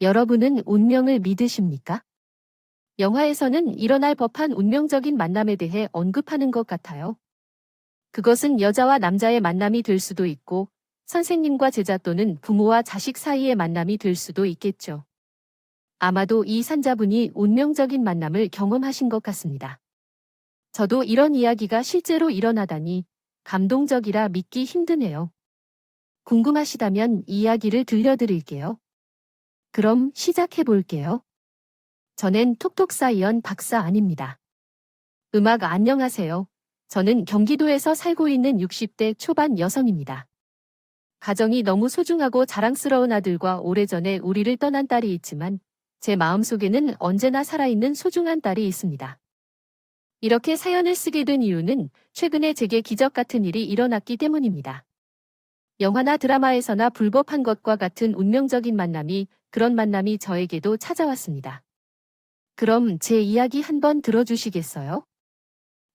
여러분은 운명을 믿으십니까? 영화에서는 일어날 법한 운명적인 만남에 대해 언급하는 것 같아요. 그것은 여자와 남자의 만남이 될 수도 있고, 선생님과 제자 또는 부모와 자식 사이의 만남이 될 수도 있겠죠. 아마도 이 산자분이 운명적인 만남을 경험하신 것 같습니다. 저도 이런 이야기가 실제로 일어나다니 감동적이라 믿기 힘드네요. 궁금하시다면 이야기를 들려드릴게요. 그럼 시작해 볼게요. 저는 톡톡사이언 박사 아닙니다. 안녕하세요. 저는 경기도에서 살고 있는 60대 초반 여성입니다. 가정이 너무 소중하고 자랑스러운 아들과 오래전에 우리를 떠난 딸이 있지만 제 마음속에는 언제나 살아있는 소중한 딸이 있습니다. 이렇게 사연을 쓰게 된 이유는 최근에 제게 기적 같은 일이 일어났기 때문입니다. 영화나 드라마에서나 불법한 것과 같은 운명적인 만남이, 그런 만남이 저에게도 찾아왔습니다. 그럼 제 이야기 한번 들어주시겠어요?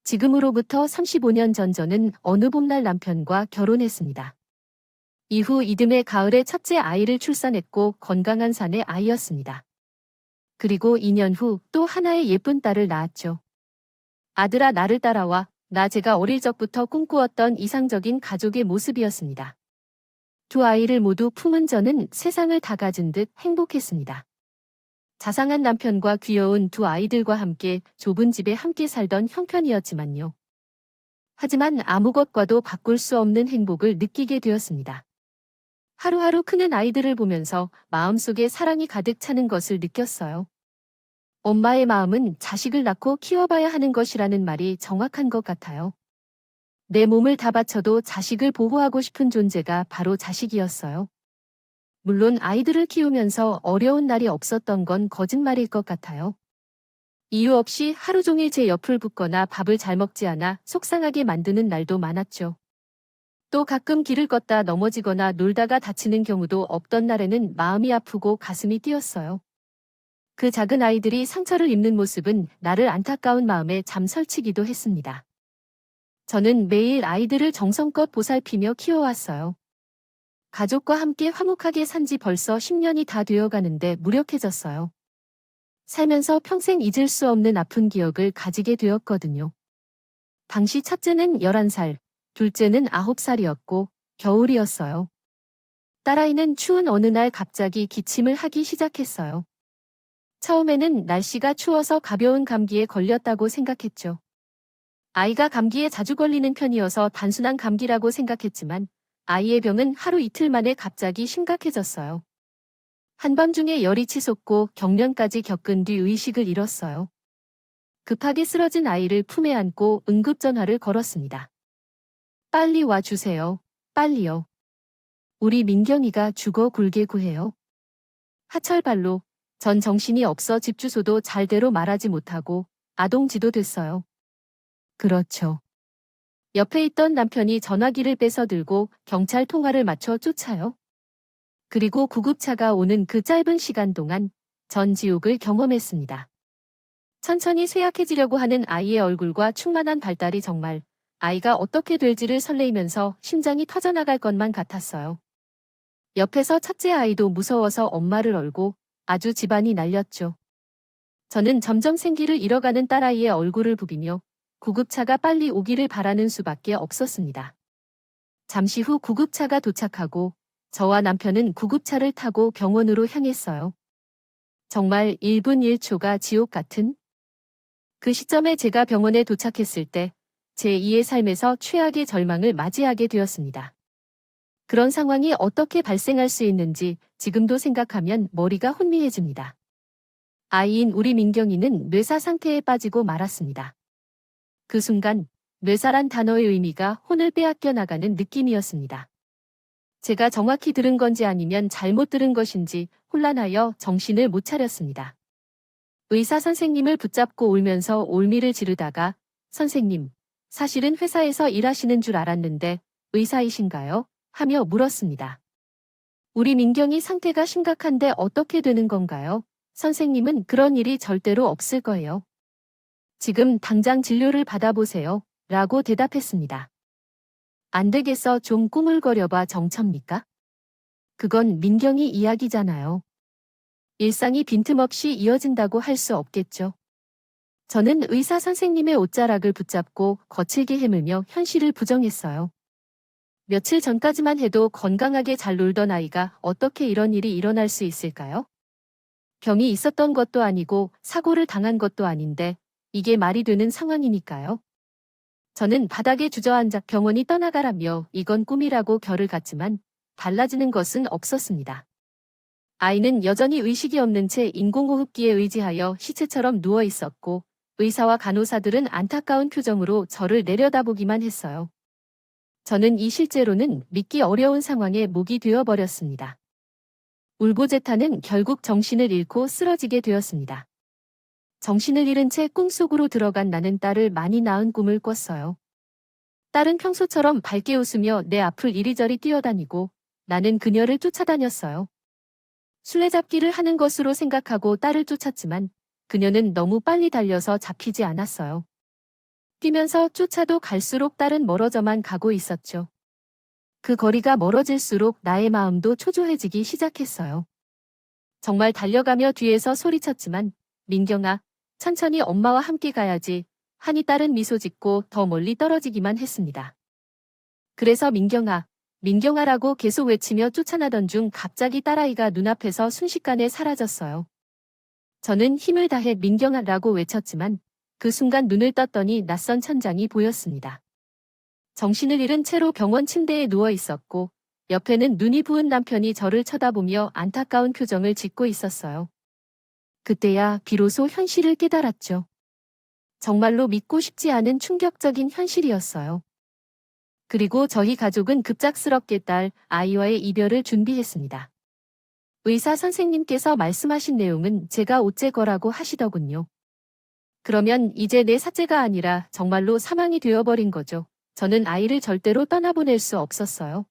지금으로부터 35년 전 저는 어느 봄날 남편과 결혼했습니다. 이후 이듬해 가을에 첫째 아이를 출산했고 건강한 산의 아이였습니다. 그리고 2년 후 또 하나의 예쁜 딸을 낳았죠. 아들아 나를 따라와. 제가 어릴 적부터 꿈꾸었던 이상적인 가족의 모습이었습니다. 두 아이를 모두 품은 저는 세상을 다 가진 듯 행복했습니다. 자상한 남편과 귀여운 두 아이들과 함께 좁은 집에 함께 살던 형편이었지만요. 하지만 아무것과도 바꿀 수 없는 행복을 느끼게 되었습니다. 하루하루 크는 아이들을 보면서 마음속에 사랑이 가득 차는 것을 느꼈어요. 엄마의 마음은 자식을 낳고 키워봐야 하는 것이라는 말이 정확한 것 같아요. 내 몸을 다 바쳐도 자식을 보호하고 싶은 존재가 바로 자식이었어요. 물론 아이들을 키우면서 어려운 날이 없었던 건 거짓말일 것 같아요. 이유 없이 하루 종일 제 옆을 붙거나 밥을 잘 먹지 않아 속상하게 만드는 날도 많았죠. 또 가끔 길을 걷다 넘어지거나 놀다가 다치는 경우도 없던 날에는 마음이 아프고 가슴이 뛰었어요. 그 작은 아이들이 상처를 입는 모습은 나를 안타까운 마음에 잠설치기도 했습니다. 저는 매일 아이들을 정성껏 보살피며 키워왔어요. 가족과 함께 화목하게 산 지 벌써 10년이 다 되어가는데 무력해졌어요. 살면서 평생 잊을 수 없는 아픈 기억을 가지게 되었거든요. 당시 첫째는 11살, 둘째는 9살이었고 겨울이었어요. 딸아이는 추운 어느 날 갑자기 기침을 하기 시작했어요. 처음에는 날씨가 추워서 가벼운 감기에 걸렸다고 생각했죠. 아이가 감기에 자주 걸리는 편이어서 단순한 감기라고 생각했지만 아이의 병은 하루 이틀 만에 갑자기 심각해졌어요. 한밤중에 열이 치솟고 경련까지 겪은 뒤 의식을 잃었어요. 급하게 쓰러진 아이를 품에 안고 응급전화를 걸었습니다. 빨리 와주세요. 빨리요. 우리 민경이가 죽어 굴게 구해요. 하철발로 전 정신이 없어 집 주소도 잘대로 말하지 못하고 아동지도 됐어요. 그렇죠. 옆에 있던 남편이 전화기를 뺏어 들고 경찰 통화를 맞춰 쫓아요. 그리고 구급차가 오는 그 짧은 시간 동안 전 지옥을 경험했습니다. 천천히 쇠약해지려고 하는 아이의 얼굴과 충만한 발달이 정말 아이가 어떻게 될지를 설레이면서 심장이 터져나갈 것만 같았어요. 옆에서 첫째 아이도 무서워서 엄마를 얼고 아주 집안이 날렸죠. 저는 점점 생기를 잃어가는 딸아이의 얼굴을 부비며 구급차가 빨리 오기를 바라는 수밖에 없었습니다. 잠시 후 구급차가 도착하고 저와 남편은 구급차를 타고 병원으로 향했어요. 정말 1분 1초가 지옥 같은? 그 시점에 제가 병원에 도착했을 때 제2의 삶에서 최악의 절망을 맞이하게 되었습니다. 그런 상황이 어떻게 발생할 수 있는지 지금도 생각하면 머리가 혼미해집니다. 아이인 우리 민경이는 뇌사 상태에 빠지고 말았습니다. 그 순간 뇌사란 단어의 의미가 혼을 빼앗겨 나가는 느낌이었습니다. 제가 정확히 들은 건지 아니면 잘못 들은 것인지 혼란하여 정신을 못 차렸습니다. 의사 선생님을 붙잡고 울면서 올미를 지르다가 선생님, 사실은 회사에서 일하시는 줄 알았는데 의사이신가요? 하며 물었습니다. 우리 민경이 상태가 심각한데 어떻게 되는 건가요? 선생님은 그런 일이 절대로 없을 거예요. 지금 당장 진료를 받아보세요. 라고 대답했습니다. 안 되겠어 좀 꾸물거려봐 정첨니까? 그건 민경이 이야기잖아요. 일상이 빈틈없이 이어진다고 할 수 없겠죠. 저는 의사 선생님의 옷자락을 붙잡고 거칠게 헤매며 현실을 부정했어요. 며칠 전까지만 해도 건강하게 잘 놀던 아이가 어떻게 이런 일이 일어날 수 있을까요? 병이 있었던 것도 아니고 사고를 당한 것도 아닌데 이게 말이 되는 상황이니까요. 저는 바닥에 주저앉아 병원이 떠나가라며 이건 꿈이라고 결을 갔지만 달라지는 것은 없었습니다. 아이는 여전히 의식이 없는 채 인공호흡기에 의지하여 시체처럼 누워 있었고 의사와 간호사들은 안타까운 표정으로 저를 내려다보기만 했어요. 저는 이 실제로는 믿기 어려운 상황에 목이 되어버렸습니다. 울보제타는 결국 정신을 잃고 쓰러지게 되었습니다. 정신을 잃은 채 꿈속으로 들어간 나는 딸을 많이 낳은 꿈을 꿨어요. 딸은 평소처럼 밝게 웃으며 내 앞을 이리저리 뛰어다니고 나는 그녀를 쫓아다녔어요. 술래잡기를 하는 것으로 생각하고 딸을 쫓았지만 그녀는 너무 빨리 달려서 잡히지 않았어요. 뛰면서 쫓아도 갈수록 딸은 멀어져만 가고 있었죠. 그 거리가 멀어질수록 나의 마음도 초조해지기 시작했어요. 정말 달려가며 뒤에서 소리쳤지만 민경아, 천천히 엄마와 함께 가야지 하니 딸은 미소 짓고 더 멀리 떨어지기만 했습니다. 그래서 민경아, 민경아라고 계속 외치며 쫓아나던 중 갑자기 딸아이가 눈앞에서 순식간에 사라졌어요. 저는 힘을 다해 민경아라고 외쳤지만 그 순간 눈을 떴더니 낯선 천장이 보였습니다. 정신을 잃은 채로 병원 침대에 누워 있었고 옆에는 눈이 부은 남편이 저를 쳐다보며 안타까운 표정을 짓고 있었어요. 그때야 비로소 현실을 깨달았죠. 정말로 믿고 싶지 않은 충격적인 현실이었어요. 그리고 저희 가족은 급작스럽게 딸, 아이와의 이별을 준비했습니다. 의사 선생님께서 말씀하신 내용은 제가 옷째 거라고 하시더군요. 그러면 이제 내 삭제가 아니라 정말로 사망이 되어버린 거죠. 저는 아이를 절대로 떠나보낼 수 없었어요.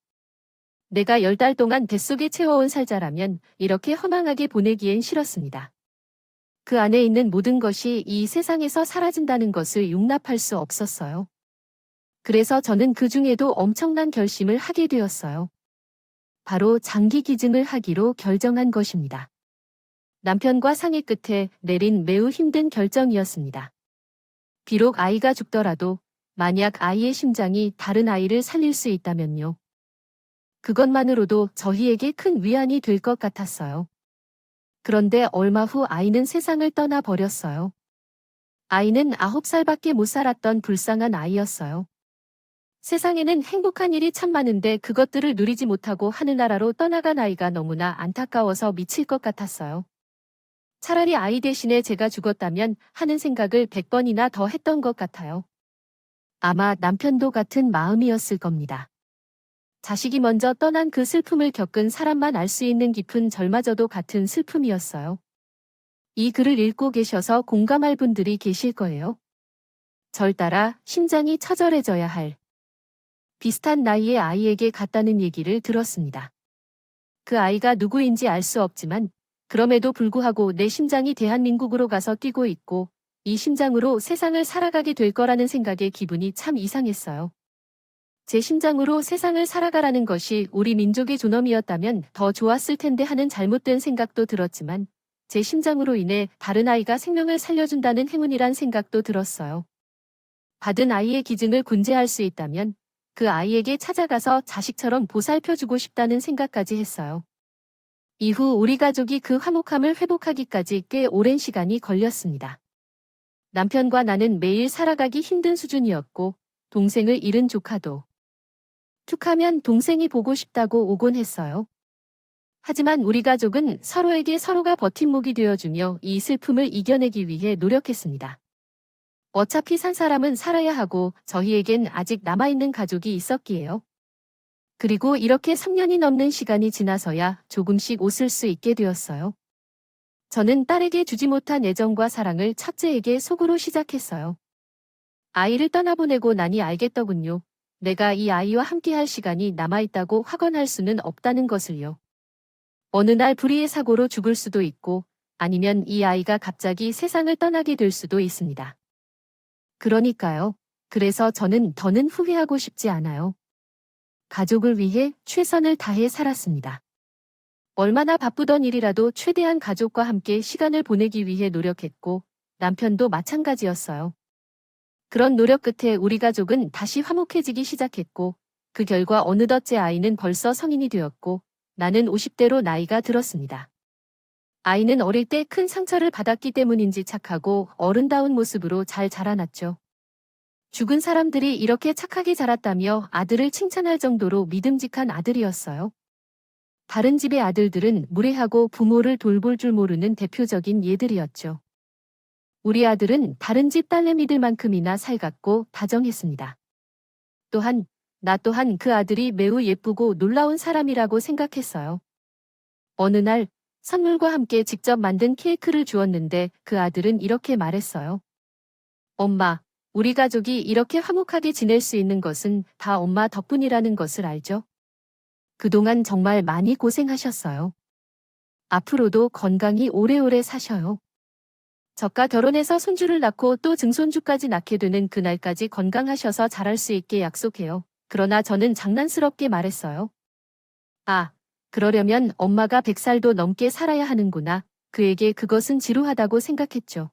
내가 10달 동안 뱃속에 채워온 살자라면 이렇게 허망하게 보내기엔 싫었습니다. 그 안에 있는 모든 것이 이 세상에서 사라진다는 것을 용납할 수 없었어요. 그래서 저는 그 중에도 엄청난 결심을 하게 되었어요. 바로 장기 기증을 하기로 결정한 것입니다. 남편과 상의 끝에 내린 매우 힘든 결정이었습니다. 비록 아이가 죽더라도 만약 아이의 심장이 다른 아이를 살릴 수 있다면요. 그것만으로도 저희에게 큰 위안이 될 것 같았어요. 그런데 얼마 후 아이는 세상을 떠나 버렸어요. 아이는 9살밖에 못 살았던 불쌍한 아이였어요. 세상에는 행복한 일이 참 많은데 그것들을 누리지 못하고 하늘나라로 떠나간 아이가 너무나 안타까워서 미칠 것 같았어요. 차라리 아이 대신에 제가 죽었다면 하는 생각을 100번이나 더 했던 것 같아요. 아마 남편도 같은 마음이었을 겁니다. 자식이 먼저 떠난 그 슬픔을 겪은 사람만 알 수 있는 깊은 절마저도 같은 슬픔이었어요. 이 글을 읽고 계셔서 공감할 분들이 계실 거예요. 절 따라 심장이 처절해져야 할 비슷한 나이의 아이에게 갔다는 얘기를 들었습니다. 그 아이가 누구인지 알 수 없지만 그럼에도 불구하고 내 심장이 대한민국으로 가서 뛰고 있고 이 심장으로 세상을 살아가게 될 거라는 생각에 기분이 참 이상했어요. 제 심장으로 세상을 살아가라는 것이 우리 민족의 존엄이었다면 더 좋았을 텐데 하는 잘못된 생각도 들었지만 제 심장으로 인해 다른 아이가 생명을 살려준다는 행운이란 생각도 들었어요. 받은 아이의 기증을 군제할 수 있다면 그 아이에게 찾아가서 자식처럼 보살펴주고 싶다는 생각까지 했어요. 이후 우리 가족이 그 화목함을 회복하기까지 꽤 오랜 시간이 걸렸습니다. 남편과 나는 매일 살아가기 힘든 수준이었고 동생을 잃은 조카도 툭하면 동생이 보고 싶다고 오곤 했어요. 하지만 우리 가족은 서로에게 서로가 버팀목이 되어주며 이 슬픔을 이겨내기 위해 노력했습니다. 어차피 산 사람은 살아야 하고 저희에겐 아직 남아있는 가족이 있었기에요. 그리고 이렇게 3년이 넘는 시간이 지나서야 조금씩 웃을 수 있게 되었어요. 저는 딸에게 주지 못한 애정과 사랑을 첫째에게 속으로 시작했어요. 아이를 떠나보내고 나니 알겠더군요. 내가 이 아이와 함께할 시간이 남아있다고 확언할 수는 없다는 것을요. 어느 날 불의의 사고로 죽을 수도 있고 아니면 이 아이가 갑자기 세상을 떠나게 될 수도 있습니다. 그러니까요. 그래서 저는 더는 후회하고 싶지 않아요. 가족을 위해 최선을 다해 살았습니다. 얼마나 바쁘던 일이라도 최대한 가족과 함께 시간을 보내기 위해 노력했고 남편도 마찬가지였어요. 그런 노력 끝에 우리 가족은 다시 화목해지기 시작했고 그 결과 어느덧 제 아이는 벌써 성인이 되었고 나는 50대로 나이가 들었습니다. 아이는 어릴 때 큰 상처를 받았기 때문인지 착하고 어른다운 모습으로 잘 자라났죠. 죽은 사람들이 이렇게 착하게 자랐다며 아들을 칭찬할 정도로 믿음직한 아들이었어요. 다른 집의 아들들은 무례하고 부모를 돌볼 줄 모르는 대표적인 예들이었죠. 우리 아들은 다른 집 딸내미들만큼이나 살갑고 다정했습니다. 또한 나 또한 그 아들이 매우 예쁘고 놀라운 사람이라고 생각했어요. 어느 날 선물과 함께 직접 만든 케이크를 주었는데 그 아들은 이렇게 말했어요. 엄마, 우리 가족이 이렇게 화목하게 지낼 수 있는 것은 다 엄마 덕분이라는 것을 알죠? 그동안 정말 많이 고생하셨어요. 앞으로도 건강히 오래오래 사셔요. 저가 결혼해서 손주를 낳고 또 증손주까지 낳게 되는 그날까지 건강하셔서 잘할 수 있게 약속해요. 그러나 저는 장난스럽게 말했어요. 아, 그러려면 엄마가 100살도 넘게 살아야 하는구나. 그에게 그것은 지루하다고 생각했죠.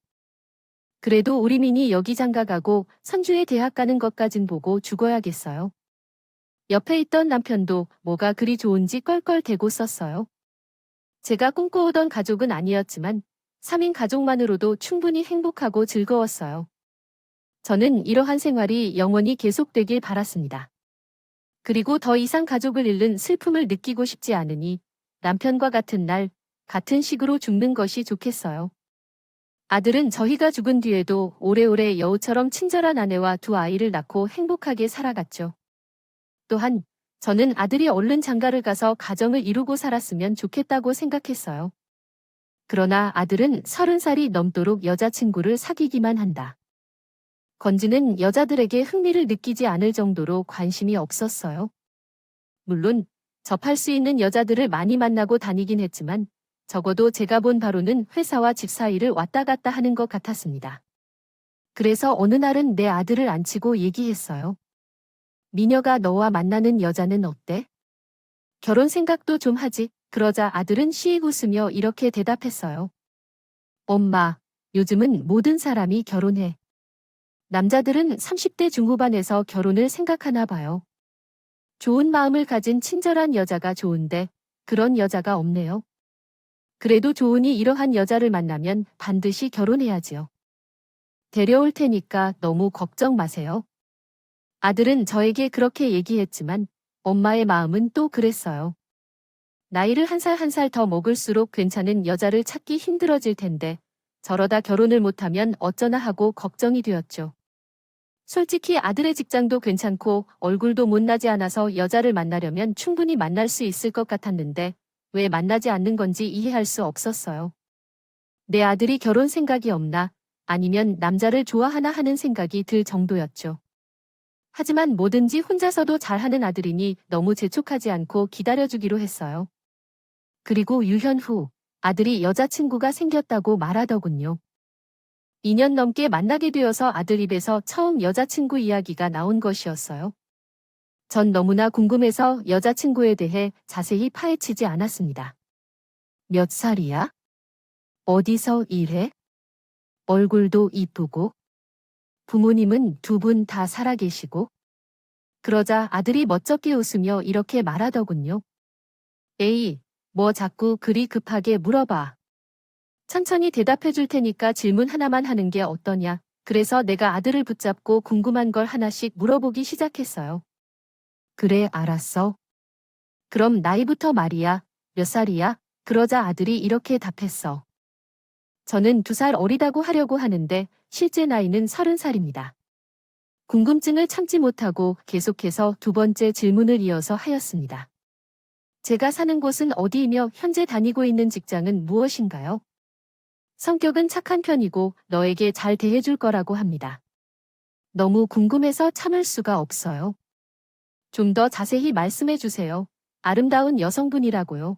그래도 우리 민이 여기 장가가고 선주의 대학 가는 것까진 보고 죽어야겠어요. 옆에 있던 남편도 뭐가 그리 좋은지 껄껄대고 썼어요. 제가 꿈꿔오던 가족은 아니었지만 3인 가족만으로도 충분히 행복하고 즐거웠어요. 저는 이러한 생활이 영원히 계속되길 바랐습니다. 그리고 더 이상 가족을 잃는 슬픔을 느끼고 싶지 않으니 남편과 같은 날, 같은 식으로 죽는 것이 좋겠어요. 아들은 저희가 죽은 뒤에도 오래오래 여우처럼 친절한 아내와 두 아이를 낳고 행복하게 살아갔죠. 또한 저는 아들이 얼른 장가를 가서 가정을 이루고 살았으면 좋겠다고 생각했어요. 그러나 아들은 30살이 넘도록 여자친구를 사귀기만 한다. 건지는 여자들에게 흥미를 느끼지 않을 정도로 관심이 없었어요. 물론 접할 수 있는 여자들을 많이 만나고 다니긴 했지만 적어도 제가 본 바로는 회사와 집 사이를 왔다 갔다 하는 것 같았습니다. 그래서 어느 날은 내 아들을 앉히고 얘기했어요. 미녀가 너와 만나는 여자는 어때? 결혼 생각도 좀 하지. 그러자 아들은 시익 웃으며 이렇게 대답했어요. 엄마, 요즘은 모든 사람이 결혼해. 남자들은 30대 중후반에서 결혼을 생각하나 봐요. 좋은 마음을 가진 친절한 여자가 좋은데 그런 여자가 없네요. 그래도 좋으니 이러한 여자를 만나면 반드시 결혼해야지요. 데려올 테니까 너무 걱정 마세요. 아들은 저에게 그렇게 얘기했지만 엄마의 마음은 또 그랬어요. 나이를 한 살 한 살 더 먹을수록 괜찮은 여자를 찾기 힘들어질 텐데 저러다 결혼을 못하면 어쩌나 하고 걱정이 되었죠. 솔직히 아들의 직장도 괜찮고 얼굴도 못나지 않아서 여자를 만나려면 충분히 만날 수 있을 것 같았는데 왜 만나지 않는 건지 이해할 수 없었어요. 내 아들이 결혼 생각이 없나 아니면 남자를 좋아하나 하는 생각이 들 정도였죠. 하지만 뭐든지 혼자서도 잘하는 아들이니 너무 재촉하지 않고 기다려주기로 했어요. 그리고 유년 후 아들이 여자친구가 생겼다고 말하더군요. 2년 넘게 만나게 되어서 아들 입에서 처음 여자친구 이야기가 나온 것이었어요. 전 너무나 궁금해서 여자친구에 대해 자세히 파헤치지 않았습니다. 몇 살이야? 어디서 일해? 얼굴도 이쁘고? 부모님은 두 분 다 살아계시고? 그러자 아들이 멋쩍게 웃으며 이렇게 말하더군요. 에이, 뭐 자꾸 그리 급하게 물어봐. 천천히 대답해 줄 테니까 질문 하나만 하는 게 어떠냐. 그래서 내가 아들을 붙잡고 궁금한 걸 하나씩 물어보기 시작했어요. 그래, 알았어. 그럼 나이부터 말이야. 몇 살이야? 그러자 아들이 이렇게 답했어. 저는 2살 어리다고 하려고 하는데 실제 나이는 30살입니다. 궁금증을 참지 못하고 계속해서 두 번째 질문을 이어서 하였습니다. 제가 사는 곳은 어디이며 현재 다니고 있는 직장은 무엇인가요? 성격은 착한 편이고 너에게 잘 대해줄 거라고 합니다. 너무 궁금해서 참을 수가 없어요. 좀 더 자세히 말씀해 주세요. 아름다운 여성분이라고요.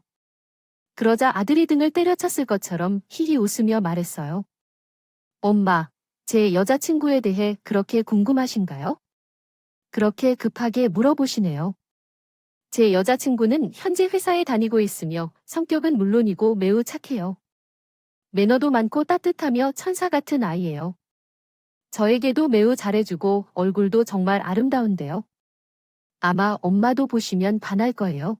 그러자 아들이 등을 때려쳤을 것처럼 히히 웃으며 말했어요. 엄마, 제 여자친구에 대해 그렇게 궁금하신가요? 그렇게 급하게 물어보시네요. 제 여자친구는 현재 회사에 다니고 있으며 성격은 물론이고 매우 착해요. 매너도 많고 따뜻하며 천사 같은 아이예요. 저에게도 매우 잘해주고 얼굴도 정말 아름다운데요. 아마 엄마도 보시면 반할 거예요.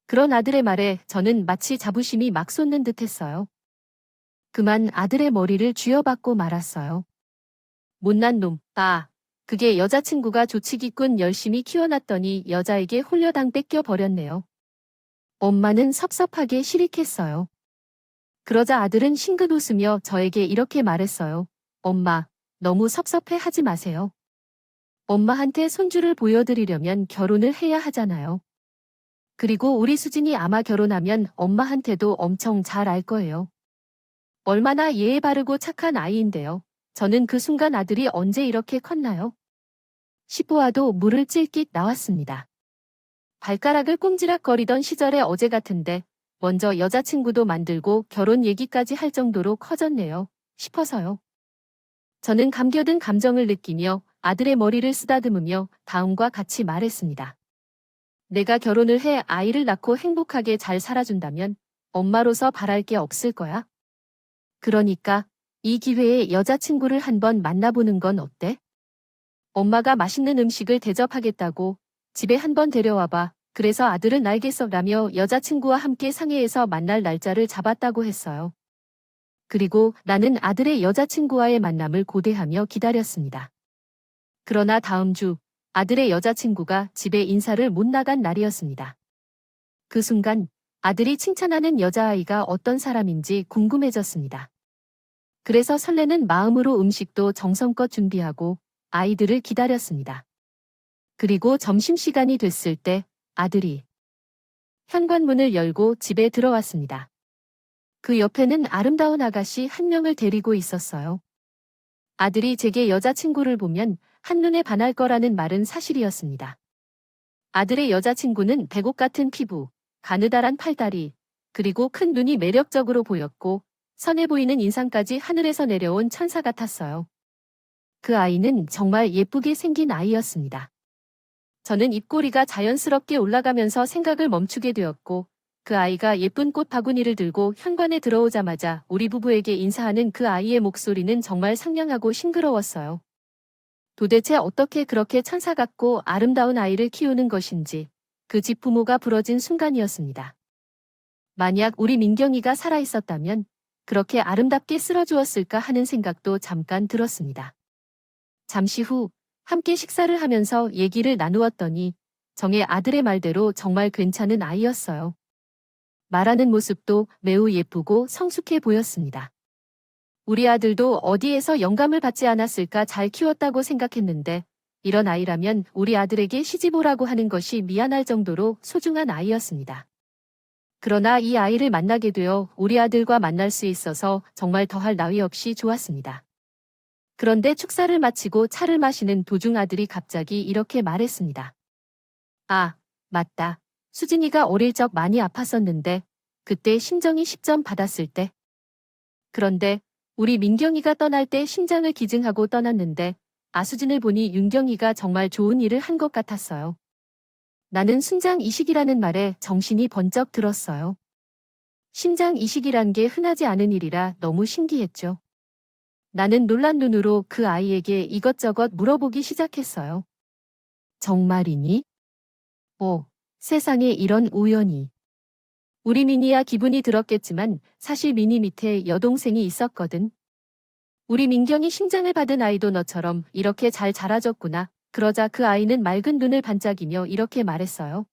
그런 아들의 말에 저는 마치 자부심이 막 솟는 듯 했어요. 그만 아들의 머리를 쥐어박고 말았어요. 못난 놈, 그게 여자친구가 조치기꾼 열심히 키워놨더니 여자에게 홀려당 뺏겨버렸네요. 엄마는 섭섭하게 시릭했어요. 그러자 아들은 싱긋 웃으며 저에게 이렇게 말했어요. 엄마, 너무 섭섭해 하지 마세요. 엄마한테 손주를 보여드리려면 결혼을 해야 하잖아요. 그리고 우리 수진이 아마 결혼하면 엄마한테도 엄청 잘 알 거예요. 얼마나 예의 바르고 착한 아이인데요. 저는 그 순간 아들이 언제 이렇게 컸나요? 싶어와도 물을 찔깃 나왔습니다. 발가락을 꼼지락거리던 시절의 어제 같은데 먼저 여자친구도 만들고 결혼 얘기까지 할 정도로 커졌네요. 싶어서요. 저는 감겨든 감정을 느끼며 아들의 머리를 쓰다듬으며 다음과 같이 말했습니다. 내가 결혼을 해 아이를 낳고 행복하게 잘 살아준다면 엄마로서 바랄 게 없을 거야. 그러니까 이 기회에 여자친구를 한번 만나보는 건 어때? 엄마가 맛있는 음식을 대접하겠다고 집에 한번 데려와봐. 그래서 아들은 알겠어라며 여자친구와 함께 상해에서 만날 날짜를 잡았다고 했어요. 그리고 나는 아들의 여자친구와의 만남을 고대하며 기다렸습니다. 그러나 다음 주 아들의 여자친구가 집에 인사를 못 나간 날이었습니다. 그 순간 아들이 칭찬하는 여자아이가 어떤 사람인지 궁금해졌습니다. 그래서 설레는 마음으로 음식도 정성껏 준비하고 아이들을 기다렸습니다. 그리고 점심시간이 됐을 때 아들이 현관문을 열고 집에 들어왔습니다. 그 옆에는 아름다운 아가씨 한 명을 데리고 있었어요. 아들이 제게 여자친구를 보면 한눈에 반할 거라는 말은 사실이었습니다. 아들의 여자친구는 백옥 같은 피부, 가느다란 팔다리, 그리고 큰 눈이 매력적으로 보였고 선해 보이는 인상까지 하늘에서 내려온 천사 같았어요. 그 아이는 정말 예쁘게 생긴 아이였습니다. 저는 입꼬리가 자연스럽게 올라가면서 생각을 멈추게 되었고 그 아이가 예쁜 꽃 바구니를 들고 현관에 들어오자마자 우리 부부에게 인사하는 그 아이의 목소리는 정말 상냥하고 싱그러웠어요. 도대체 어떻게 그렇게 천사 같고 아름다운 아이를 키우는 것인지 그 집 부모가 부러진 순간이었습니다. 만약 우리 민경이가 살아있었다면 그렇게 아름답게 쓸어주었을까 하는 생각도 잠깐 들었습니다. 잠시 후 함께 식사를 하면서 얘기를 나누었더니 정의 아들의 말대로 정말 괜찮은 아이였어요. 말하는 모습도 매우 예쁘고 성숙해 보였습니다. 우리 아들도 어디에서 영감을 받지 않았을까 잘 키웠다고 생각했는데 이런 아이라면 우리 아들에게 시집 오라고 하는 것이 미안할 정도로 소중한 아이였습니다. 그러나 이 아이를 만나게 되어 우리 아들과 만날 수 있어서 정말 더할 나위 없이 좋았습니다. 그런데 축사를 마치고 차를 마시는 도중 아들이 갑자기 이렇게 말했습니다. 맞다. 수진이가 어릴 적 많이 아팠었는데 그때 심정이 10점 받았을 때. 그런데 우리 민경이가 떠날 때 심장을 기증하고 떠났는데 아수진을 보니 윤경이가 정말 좋은 일을 한 것 같았어요. 나는 순장 이식이라는 말에 정신이 번쩍 들었어요. 심장 이식이란 게 흔하지 않은 일이라 너무 신기했죠. 나는 놀란 눈으로 그 아이에게 이것저것 물어보기 시작했어요. 정말이니? 세상에 이런 우연이. 우리 미니야 기분이 들었겠지만 사실 미니 밑에 여동생이 있었거든. 우리 민경이 심장을 받은 아이도 너처럼 이렇게 잘 자라졌구나. 그러자 그 아이는 맑은 눈을 반짝이며 이렇게 말했어요.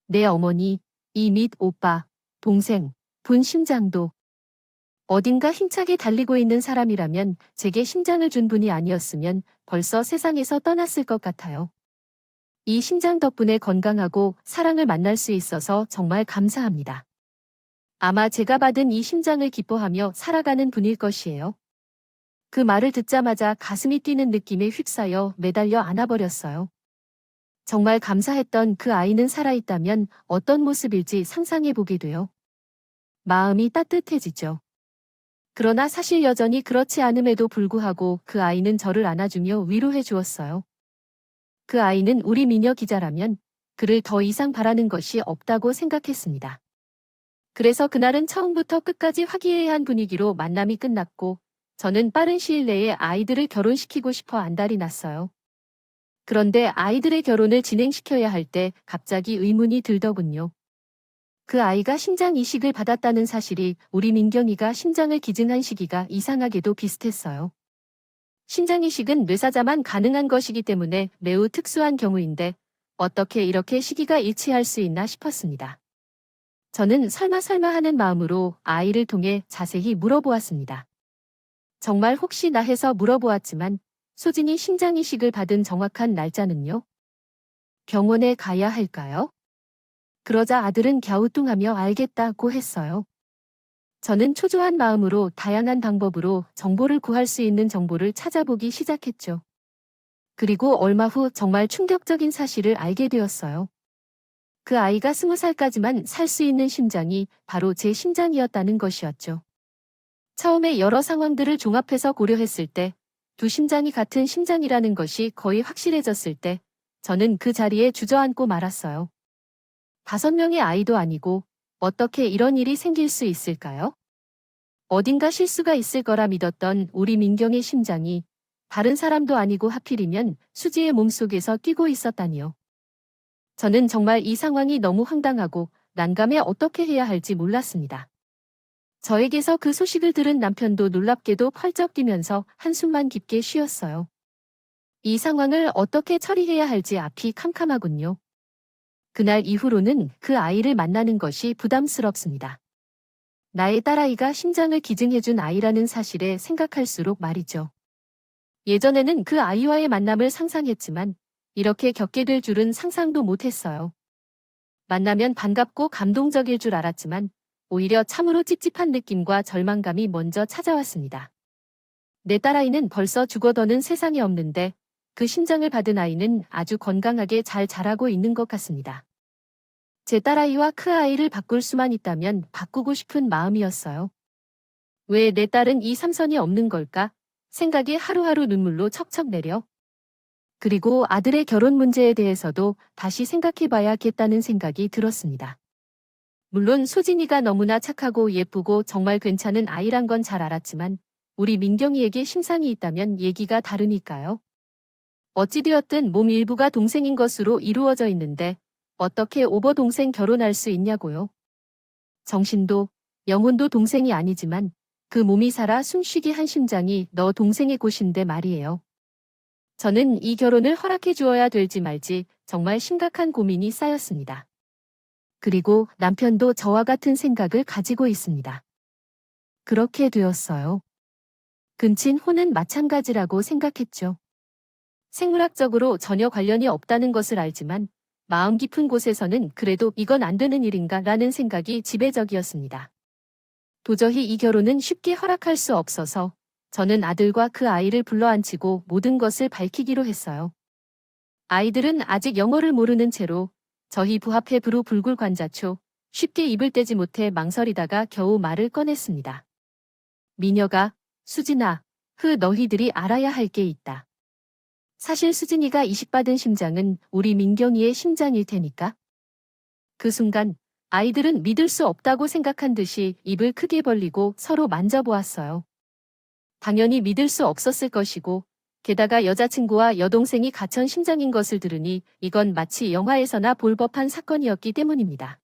내 어머니, 이 및 오빠, 동생, 분 심장도. 어딘가 힘차게 달리고 있는 사람이라면 제게 심장을 준 분이 아니었으면 벌써 세상에서 떠났을 것 같아요. 이 심장 덕분에 건강하고 사랑을 만날 수 있어서 정말 감사합니다. 아마 제가 받은 이 심장을 기뻐하며 살아가는 분일 것이에요. 그 말을 듣자마자 가슴이 뛰는 느낌에 휩싸여 매달려 안아버렸어요. 정말 감사했던 그 아이는 살아있다면 어떤 모습일지 상상해보게 돼요. 마음이 따뜻해지죠. 그러나 사실 여전히 그렇지 않음에도 불구하고 그 아이는 저를 안아주며 위로해 주었어요. 그 아이는 우리 미녀 기자라면 그를 더 이상 바라는 것이 없다고 생각했습니다. 그래서 그날은 처음부터 끝까지 화기애애한 분위기로 만남이 끝났고 저는 빠른 시일 내에 아이들을 결혼시키고 싶어 안달이 났어요. 그런데 아이들의 결혼을 진행시켜야 할 때 갑자기 의문이 들더군요. 그 아이가 심장 이식을 받았다는 사실이 우리 민경이가 심장을 기증한 시기가 이상하게도 비슷했어요. 심장 이식은 뇌사자만 가능한 것이기 때문에 매우 특수한 경우인데 어떻게 이렇게 시기가 일치할 수 있나 싶었습니다. 저는 설마 하는 마음으로 아이를 통해 자세히 물어보았습니다. 정말 혹시나 해서 물어보았지만 수진이 심장 이식을 받은 정확한 날짜는요? 병원에 가야 할까요? 그러자 아들은 갸우뚱하며 알겠다고 했어요. 저는 초조한 마음으로 다양한 방법으로 정보를 구할 수 있는 정보를 찾아보기 시작했죠. 그리고 얼마 후 정말 충격적인 사실을 알게 되었어요. 그 아이가 20살까지만 살 수 있는 심장이 바로 제 심장이었다는 것이었죠. 처음에 여러 상황들을 종합해서 고려했을 때 두 심장이 같은 심장이라는 것이 거의 확실해졌을 때 저는 그 자리에 주저앉고 말았어요. 5명의 아이도 아니고 어떻게 이런 일이 생길 수 있을까요? 어딘가 실수가 있을 거라 믿었던 우리 민경의 심장이 다른 사람도 아니고 하필이면 수지의 몸속에서 뛰고 있었다니요. 저는 정말 이 상황이 너무 황당하고 난감해 어떻게 해야 할지 몰랐습니다. 저에게서 그 소식을 들은 남편도 놀랍게도 펄쩍 뛰면서 한숨만 깊게 쉬었어요. 이 상황을 어떻게 처리해야 할지 앞이 캄캄하군요. 그날 이후로는 그 아이를 만나는 것이 부담스럽습니다. 나의 딸아이가 심장을 기증해준 아이라는 사실에 생각할수록 말이죠. 예전에는 그 아이와의 만남을 상상했지만 이렇게 겪게 될 줄은 상상도 못했어요. 만나면 반갑고 감동적일 줄 알았지만 오히려 참으로 찝찝한 느낌과 절망감이 먼저 찾아왔습니다. 내 딸아이는 벌써 죽어더는 세상에 없는데 그 심장을 받은 아이는 아주 건강하게 잘 자라고 있는 것 같습니다. 제 딸아이와 그 아이를 바꿀 수만 있다면 바꾸고 싶은 마음이었어요. 왜 내 딸은 이 삼선이 없는 걸까? 생각이 하루하루 눈물로 척척 내려. 그리고 아들의 결혼 문제에 대해서도 다시 생각해봐야겠다는 생각이 들었습니다. 물론 수진이가 너무나 착하고 예쁘고 정말 괜찮은 아이란 건 잘 알았지만 우리 민경이에게 심상이 있다면 얘기가 다르니까요. 어찌되었든 몸 일부가 동생인 것으로 이루어져 있는데 어떻게 오버 동생 결혼할 수 있냐고요. 정신도 영혼도 동생이 아니지만 그 몸이 살아 숨쉬게 한 심장이 너 동생의 곳인데 말이에요. 저는 이 결혼을 허락해 주어야 될지 말지 정말 심각한 고민이 쌓였습니다. 그리고 남편도 저와 같은 생각을 가지고 있습니다. 그렇게 되었어요. 근친 혼은 마찬가지라고 생각했죠. 생물학적으로 전혀 관련이 없다는 것을 알지만 마음 깊은 곳에서는 그래도 이건 안 되는 일인가 라는 생각이 지배적이었습니다. 도저히 이 결혼은 쉽게 허락할 수 없어서 저는 아들과 그 아이를 불러앉히고 모든 것을 밝히기로 했어요. 아이들은 아직 영어를 모르는 채로 저희 부합해 부루 불굴관자초 쉽게 입을 떼지 못해 망설이다가 겨우 말을 꺼냈습니다. 미녀가 수진아, 너희들이 알아야 할 게 있다. 사실 수진이가 이식받은 심장은 우리 민경이의 심장일 테니까. 그 순간 아이들은 믿을 수 없다고 생각한 듯이 입을 크게 벌리고 서로 만져보았어요. 당연히 믿을 수 없었을 것이고 게다가 여자친구와 여동생이 가천 심장인 것을 들으니 이건 마치 영화에서나 볼 법한 사건이었기 때문입니다.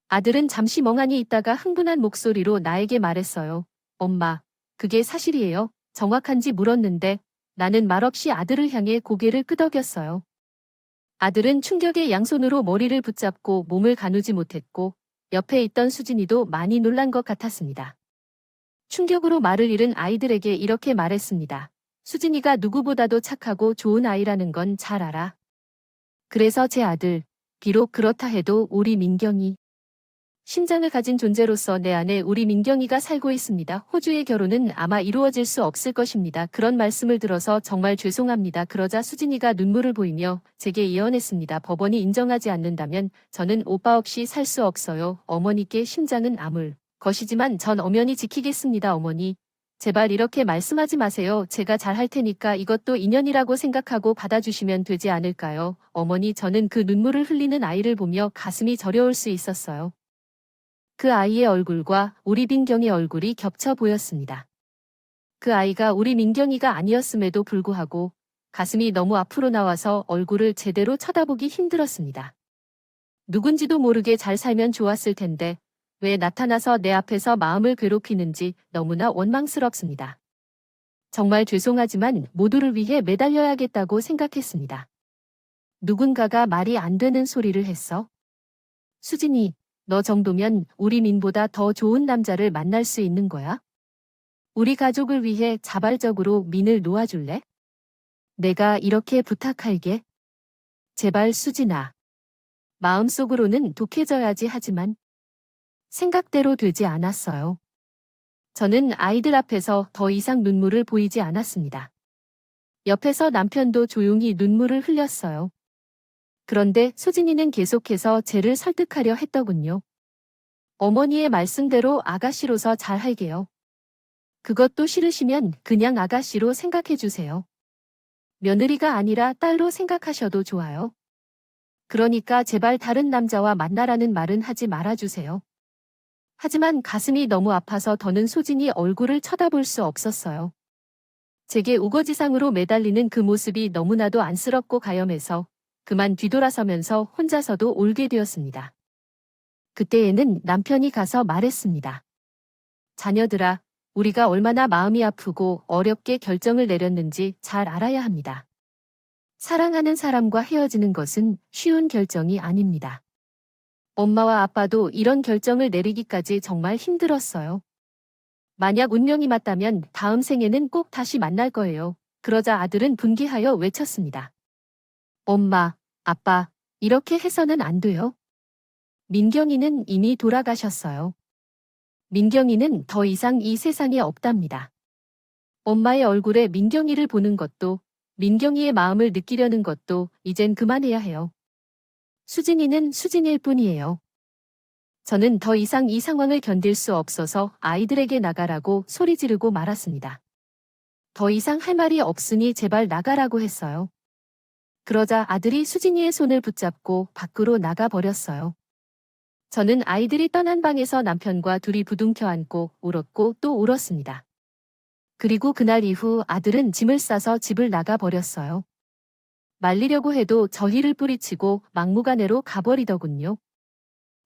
아들은 잠시 멍하니 있다가 흥분한 목소리로 나에게 말했어요. 엄마, 그게 사실이에요? 정확한지 물었는데 나는 말없이 아들을 향해 고개를 끄덕였어요. 아들은 충격에 양손으로 머리를 붙잡고 몸을 가누지 못했고 옆에 있던 수진이도 많이 놀란 것 같았습니다. 충격으로 말을 잃은 아이들에게 이렇게 말했습니다. 수진이가 누구보다도 착하고 좋은 아이라는 건 잘 알아. 그래서 제 아들, 비록 그렇다 해도 우리 민경이 심장을 가진 존재로서 내 안에 우리 민경이가 살고 있습니다. 호주의 결혼은 아마 이루어질 수 없을 것입니다. 그런 말씀을 들어서 정말 죄송합니다. 그러자 수진이가 눈물을 보이며 제게 예언했습니다. 법원이 인정하지 않는다면 저는 오빠 없이 살 수 없어요. 어머니께 심장은 아물 것이지만 전 엄연히 지키겠습니다. 어머니, 제발 이렇게 말씀하지 마세요. 제가 잘할 테니까 이것도 인연이라고 생각하고 받아주시면 되지 않을까요? 어머니, 저는 그 눈물을 흘리는 아이를 보며 가슴이 저려올 수 있었어요. 그 아이의 얼굴과 우리 민경의 얼굴이 겹쳐 보였습니다. 그 아이가 우리 민경이가 아니었음에도 불구하고 가슴이 너무 앞으로 나와서 얼굴을 제대로 쳐다보기 힘들었습니다. 누군지도 모르게 잘 살면 좋았을 텐데 왜 나타나서 내 앞에서 마음을 괴롭히는지 너무나 원망스럽습니다. 정말 죄송하지만 모두를 위해 매달려야겠다고 생각했습니다. 누군가가 말이 안 되는 소리를 했어. 수진이, 너 정도면 우리 민보다 더 좋은 남자를 만날 수 있는 거야? 우리 가족을 위해 자발적으로 민을 놓아줄래? 내가 이렇게 부탁할게. 제발 수진아. 마음속으로는 독해져야지 하지만 생각대로 되지 않았어요. 저는 아이들 앞에서 더 이상 눈물을 보이지 않았습니다. 옆에서 남편도 조용히 눈물을 흘렸어요. 그런데 수진이는 계속해서 쟤를 설득하려 했더군요. 어머니의 말씀대로 아가씨로서 잘 할게요. 그것도 싫으시면 그냥 아가씨로 생각해주세요. 며느리가 아니라 딸로 생각하셔도 좋아요. 그러니까 제발 다른 남자와 만나라는 말은 하지 말아주세요. 하지만 가슴이 너무 아파서 더는 수진이 얼굴을 쳐다볼 수 없었어요. 제게 우거지상으로 매달리는 그 모습이 너무나도 안쓰럽고 가염해서 그만 뒤돌아서면서 혼자서도 울게 되었습니다. 그때에는 남편이 가서 말했습니다. 자녀들아, 우리가 얼마나 마음이 아프고 어렵게 결정을 내렸는지 잘 알아야 합니다. 사랑하는 사람과 헤어지는 것은 쉬운 결정이 아닙니다. 엄마와 아빠도 이런 결정을 내리기까지 정말 힘들었어요. 만약 운명이 맞다면 다음 생에는 꼭 다시 만날 거예요. 그러자 아들은 분개하여 외쳤습니다. 엄마, 아빠, 이렇게 해서는 안 돼요. 민경이는 이미 돌아가셨어요. 민경이는 더 이상 이 세상에 없답니다. 엄마의 얼굴에 민경이를 보는 것도, 민경이의 마음을 느끼려는 것도 이젠 그만해야 해요. 수진이는 수진일 뿐이에요. 저는 더 이상 이 상황을 견딜 수 없어서 아이들에게 나가라고 소리 지르고 말았습니다. 더 이상 할 말이 없으니 제발 나가라고 했어요. 그러자 아들이 수진이의 손을 붙잡고 밖으로 나가버렸어요. 저는 아이들이 떠난 방에서 남편과 둘이 부둥켜 안고 울었고 또 울었습니다. 그리고 그날 이후 아들은 짐을 싸서 집을 나가버렸어요. 말리려고 해도 저희를 뿌리치고 막무가내로 가버리더군요.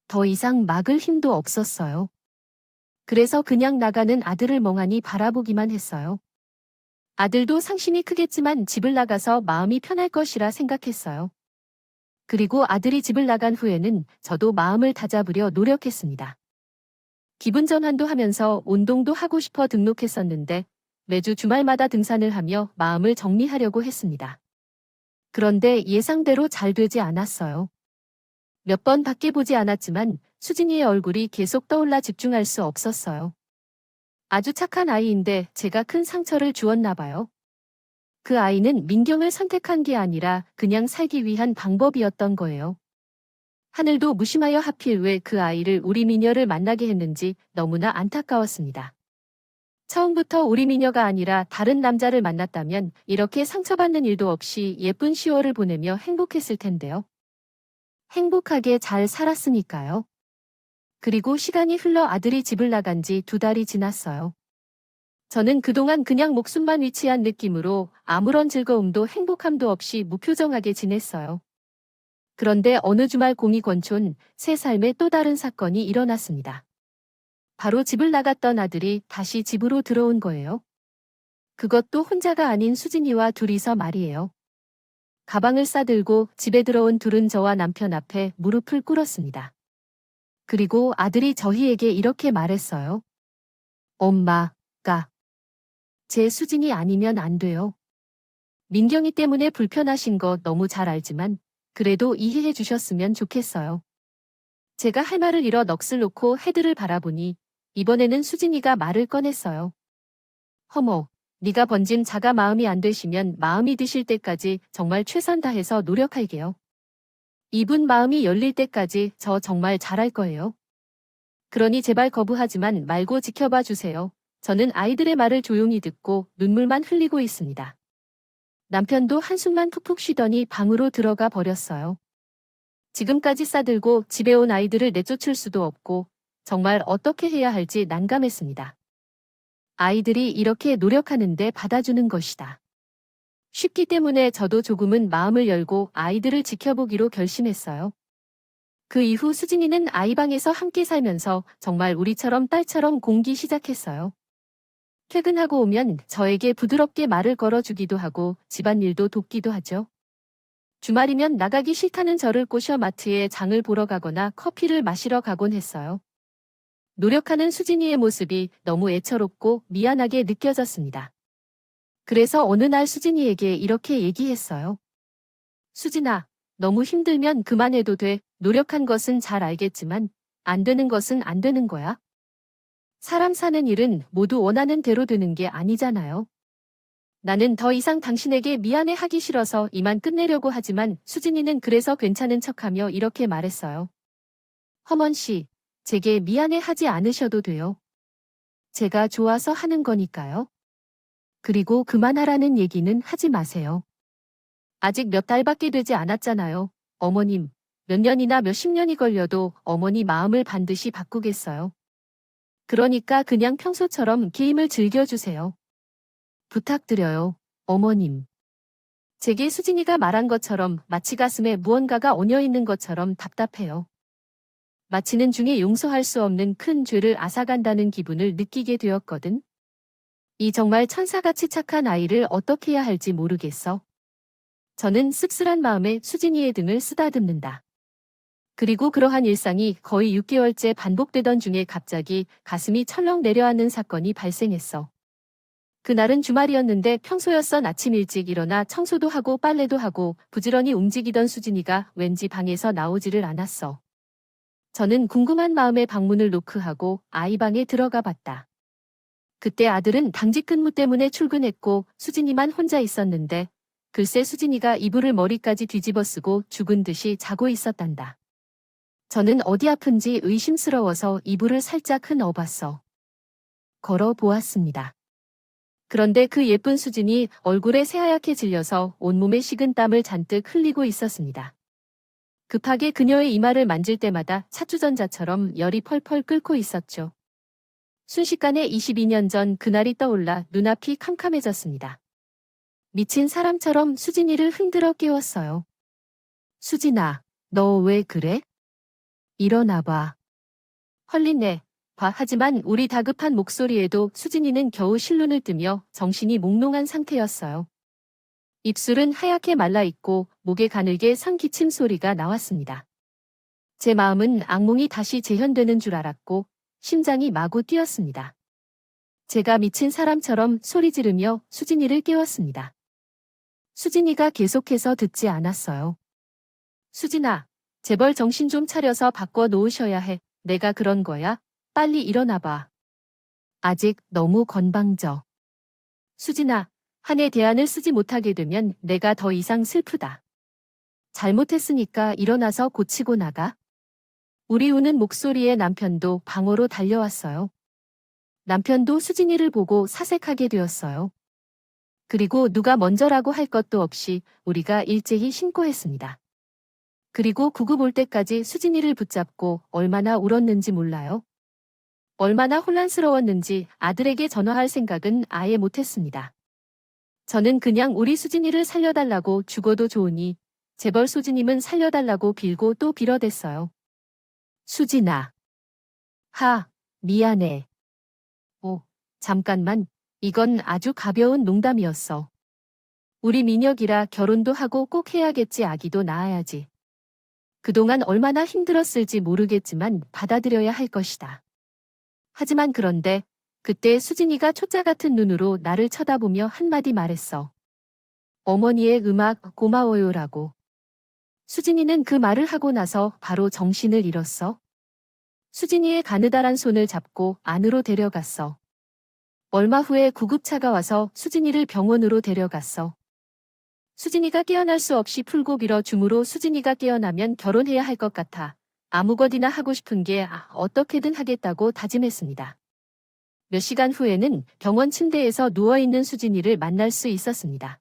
더 이상 막을 힘도 없었어요. 그래서 그냥 나가는 아들을 멍하니 바라보기만 했어요. 아들도 상심이 크겠지만 집을 나가서 마음이 편할 것이라 생각했어요. 그리고 아들이 집을 나간 후에는 저도 마음을 다잡으려 노력했습니다. 기분 전환도 하면서 운동도 하고 싶어 등록했었는데 매주 주말마다 등산을 하며 마음을 정리하려고 했습니다. 그런데 예상대로 잘 되지 않았어요. 몇 번 밖에 보지 않았지만 수진이의 얼굴이 계속 떠올라 집중할 수 없었어요. 아주 착한 아이인데 제가 큰 상처를 주었나 봐요. 그 아이는 민경을 선택한 게 아니라 그냥 살기 위한 방법이었던 거예요. 하늘도 무심하여 하필 왜 그 아이를 우리 미녀를 만나게 했는지 너무나 안타까웠습니다. 처음부터 우리 미녀가 아니라 다른 남자를 만났다면 이렇게 상처받는 일도 없이 예쁜 10월을 보내며 행복했을 텐데요. 행복하게 잘 살았으니까요. 그리고 시간이 흘러 아들이 집을 나간 지 2달이 지났어요. 저는 그동안 그냥 목숨만 위치한 느낌으로 아무런 즐거움도 행복함도 없이 무표정하게 지냈어요. 그런데 어느 주말 공이권촌 새 삶에 또 다른 사건이 일어났습니다. 바로 집을 나갔던 아들이 다시 집으로 들어온 거예요. 그것도 혼자가 아닌 수진이와 둘이서 말이에요. 가방을 싸들고 집에 들어온 둘은 저와 남편 앞에 무릎을 꿇었습니다. 그리고 아들이 저희에게 이렇게 말했어요. 엄마가 제 수진이 아니면 안 돼요. 민경이 때문에 불편하신 거 너무 잘 알지만 그래도 이해해 주셨으면 좋겠어요. 제가 할 말을 잃어 넋을 놓고 헤드를 바라보니 이번에는 수진이가 말을 꺼냈어요. 허머, 네가 번진 자가 마음이 안 되시면 마음이 드실 때까지 정말 최선 다해서 노력할게요. 이분 마음이 열릴 때까지 저 정말 잘할 거예요. 그러니 제발 거부하지만 말고 지켜봐 주세요. 저는 아이들의 말을 조용히 듣고 눈물만 흘리고 있습니다. 남편도 한숨만 푹푹 쉬더니 방으로 들어가 버렸어요. 지금까지 싸들고 집에 온 아이들을 내쫓을 수도 없고 정말 어떻게 해야 할지 난감했습니다. 아이들이 이렇게 노력하는데 받아주는 것이다. 쉽기 때문에 저도 조금은 마음을 열고 아이들을 지켜보기로 결심했어요. 그 이후 수진이는 아이방에서 함께 살면서 정말 우리처럼 딸처럼 공기 시작했어요. 퇴근하고 오면 저에게 부드럽게 말을 걸어주기도 하고 집안일도 돕기도 하죠. 주말이면 나가기 싫다는 저를 꼬셔 마트에 장을 보러 가거나 커피를 마시러 가곤 했어요. 노력하는 수진이의 모습이 너무 애처롭고 미안하게 느껴졌습니다. 그래서 어느 날 수진이에게 이렇게 얘기했어요. 수진아, 너무 힘들면 그만해도 돼. 노력한 것은 잘 알겠지만 안 되는 것은 안 되는 거야. 사람 사는 일은 모두 원하는 대로 되는 게 아니잖아요. 나는 더 이상 당신에게 미안해 하기 싫어서 이만 끝내려고 하지만 수진이는 그래서 괜찮은 척하며 이렇게 말했어요. 허먼 씨, 제게 미안해 하지 않으셔도 돼요. 제가 좋아서 하는 거니까요. 그리고 그만하라는 얘기는 하지 마세요. 아직 몇 달밖에 되지 않았잖아요. 어머님, 몇 년이나 몇십 년이 걸려도 어머니 마음을 반드시 바꾸겠어요. 그러니까 그냥 평소처럼 게임을 즐겨주세요. 부탁드려요, 어머님. 제게 수진이가 말한 것처럼 마치 가슴에 무언가가 얹어있는 것처럼 답답해요. 마치는 중에 용서할 수 없는 큰 죄를 앗아간다는 기분을 느끼게 되었거든. 이 정말 천사같이 착한 아이를 어떻게 해야 할지 모르겠어. 저는 씁쓸한 마음에 수진이의 등을 쓰다듬는다. 그리고 그러한 일상이 거의 6개월째 반복되던 중에 갑자기 가슴이 철렁 내려앉는 사건이 발생했어. 그날은 주말이었는데 평소였선 아침 일찍 일어나 청소도 하고 빨래도 하고 부지런히 움직이던 수진이가 왠지 방에서 나오지를 않았어. 저는 궁금한 마음에 방문을 노크하고 아이 방에 들어가 봤다. 그때 아들은 당직 근무 때문에 출근했고 수진이만 혼자 있었는데 글쎄 수진이가 이불을 머리까지 뒤집어 쓰고 죽은 듯이 자고 있었단다. 저는 어디 아픈지 의심스러워서 이불을 살짝 흔어봤어. 걸어 보았습니다. 그런데 그 예쁜 수진이 얼굴에 새하얗게 질려서 온몸에 식은 땀을 잔뜩 흘리고 있었습니다. 급하게 그녀의 이마를 만질 때마다 차주전자처럼 열이 펄펄 끓고 있었죠. 순식간에 22년 전 그날이 떠올라 눈앞이 캄캄해졌습니다. 미친 사람처럼 수진이를 흔들어 깨웠어요. 수진아, 너 왜 그래? 일어나봐. 헐린내. 하지만 우리 다급한 목소리에도 수진이는 겨우 실눈을 뜨며 정신이 몽롱한 상태였어요. 입술은 하얗게 말라있고 목에 가늘게 상기침 소리가 나왔습니다. 제 마음은 악몽이 다시 재현되는 줄 알았고 심장이 마구 뛰었습니다. 제가 미친 사람처럼 소리 지르며 수진이를 깨웠습니다. 수진이가 계속해서 듣지 않았어요. 수진아, 제발 정신 좀 차려서 바꿔 놓으셔야 해. 내가 그런 거야? 빨리 일어나봐. 아직 너무 건방져. 수진아, 한 해 대안을 쓰지 못하게 되면 내가 더 이상 슬프다. 잘못했으니까 일어나서 고치고 나가. 우리 우는 목소리에 남편도 방으로 달려왔어요. 남편도 수진이를 보고 사색하게 되었어요. 그리고 누가 먼저라고 할 것도 없이 우리가 일제히 신고했습니다. 그리고 구급 올 때까지 수진이를 붙잡고 얼마나 울었는지 몰라요. 얼마나 혼란스러웠는지 아들에게 전화할 생각은 아예 못했습니다. 저는 그냥 우리 수진이를 살려달라고 죽어도 좋으니 재벌 수진님은 살려달라고 빌고 또 빌어댔어요. 수진아. 미안해. 오, 잠깐만. 이건 아주 가벼운 농담이었어. 우리 민혁이라 결혼도 하고 꼭 해야겠지 아기도 낳아야지. 그동안 얼마나 힘들었을지 모르겠지만 받아들여야 할 것이다. 하지만 그런데 그때 수진이가 초짜 같은 눈으로 나를 쳐다보며 한마디 말했어. 어머니의 음악 고마워요라고. 수진이는 그 말을 하고 나서 바로 정신을 잃었어. 수진이의 가느다란 손을 잡고 안으로 데려갔어. 얼마 후에 구급차가 와서 수진이를 병원으로 데려갔어. 수진이가 깨어날 수 없이 풀고 빌어 줌으로 수진이가 깨어나면 결혼해야 할 것 같아. 아무거디나 하고 싶은 게 어떻게든 하겠다고 다짐했습니다. 몇 시간 후에는 병원 침대에서 누워있는 수진이를 만날 수 있었습니다.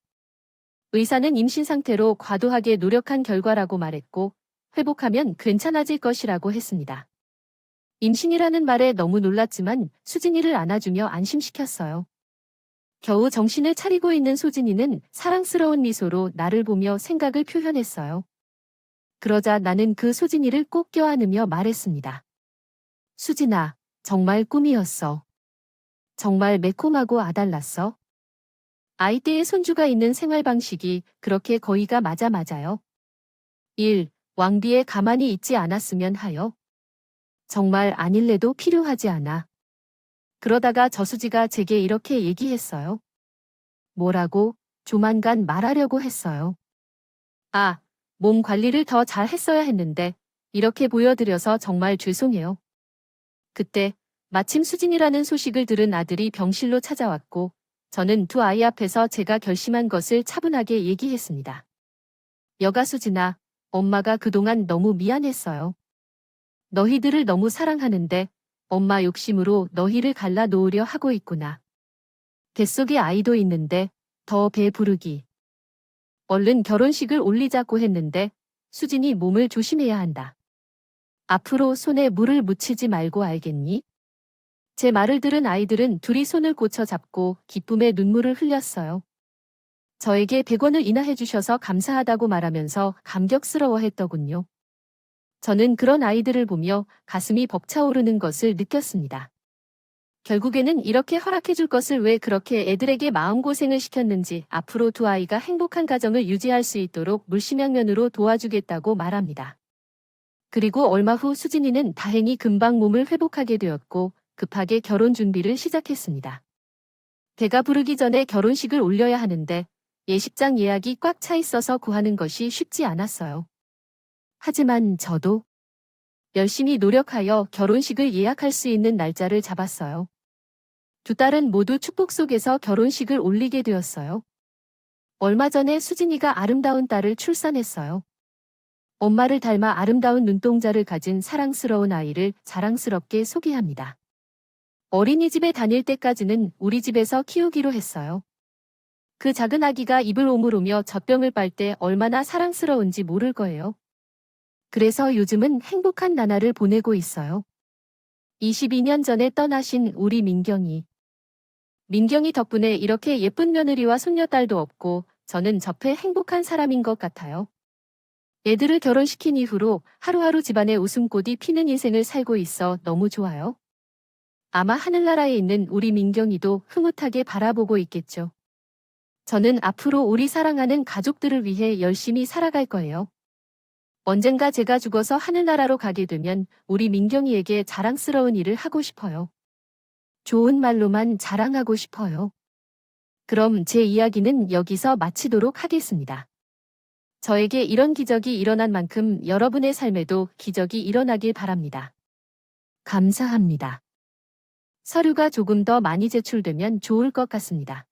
의사는 임신 상태로 과도하게 노력한 결과라고 말했고 회복하면 괜찮아질 것이라고 했습니다. 임신이라는 말에 너무 놀랐지만 수진이를 안아주며 안심시켰어요. 겨우 정신을 차리고 있는 수진이는 사랑스러운 미소로 나를 보며 생각을 표현했어요. 그러자 나는 그 수진이를 꼭 껴안으며 말했습니다. 수진아, 정말 꿈이었어. 정말 매콤하고 아달랐어. 아이 때의 손주가 있는 생활 방식이 그렇게 거의가 맞아요. 1. 왕비에 가만히 있지 않았으면 하여. 정말 아닐래도 필요하지 않아. 그러다가 저수지가 제게 이렇게 얘기했어요. 뭐라고? 조만간 말하려고 했어요. 아, 몸 관리를 더 잘 했어야 했는데 이렇게 보여드려서 정말 죄송해요. 그때 마침 수진이라는 소식을 들은 아들이 병실로 찾아왔고 저는 두 아이 앞에서 제가 결심한 것을 차분하게 얘기했습니다. 여가 수진아, 엄마가 그동안 너무 미안했어요. 너희들을 너무 사랑하는데 엄마 욕심으로 너희를 갈라놓으려 하고 있구나. 뱃속에 아이도 있는데 더 배부르기. 얼른 결혼식을 올리자고 했는데 수진이 몸을 조심해야 한다. 앞으로 손에 물을 묻히지 말고 알겠니? 제 말을 들은 아이들은 둘이 손을 고쳐 잡고 기쁨의 눈물을 흘렸어요. 저에게 100원을 인하해 주셔서 감사하다고 말하면서 감격스러워했더군요. 저는 그런 아이들을 보며 가슴이 벅차오르는 것을 느꼈습니다. 결국에는 이렇게 허락해 줄 것을 왜 그렇게 애들에게 마음고생을 시켰는지 앞으로 두 아이가 행복한 가정을 유지할 수 있도록 물심양면으로 도와주겠다고 말합니다. 그리고 얼마 후 수진이는 다행히 금방 몸을 회복하게 되었고 급하게 결혼 준비를 시작했습니다. 배가 부르기 전에 결혼식을 올려야 하는데 예식장 예약이 꽉 차 있어서 구하는 것이 쉽지 않았어요. 하지만 저도 열심히 노력하여 결혼식을 예약할 수 있는 날짜를 잡았어요. 두 딸은 모두 축복 속에서 결혼식을 올리게 되었어요. 얼마 전에 수진이가 아름다운 딸을 출산했어요. 엄마를 닮아 아름다운 눈동자를 가진 사랑스러운 아이를 자랑스럽게 소개합니다. 어린이집에 다닐 때까지는 우리 집에서 키우기로 했어요. 그 작은 아기가 입을 오물오며 젖병을 빨 때 얼마나 사랑스러운지 모를 거예요. 그래서 요즘은 행복한 나날을 보내고 있어요. 22년 전에 떠나신 우리 민경이. 민경이 덕분에 이렇게 예쁜 며느리와 손녀딸도 없고 저는 저패 행복한 사람인 것 같아요. 애들을 결혼시킨 이후로 하루하루 집안에 웃음꽃이 피는 인생을 살고 있어 너무 좋아요. 아마 하늘나라에 있는 우리 민경이도 흐뭇하게 바라보고 있겠죠. 저는 앞으로 우리 사랑하는 가족들을 위해 열심히 살아갈 거예요. 언젠가 제가 죽어서 하늘나라로 가게 되면 우리 민경이에게 자랑스러운 일을 하고 싶어요. 좋은 말로만 자랑하고 싶어요. 그럼 제 이야기는 여기서 마치도록 하겠습니다. 저에게 이런 기적이 일어난 만큼 여러분의 삶에도 기적이 일어나길 바랍니다. 감사합니다. 서류가 조금 더 많이 제출되면 좋을 것 같습니다.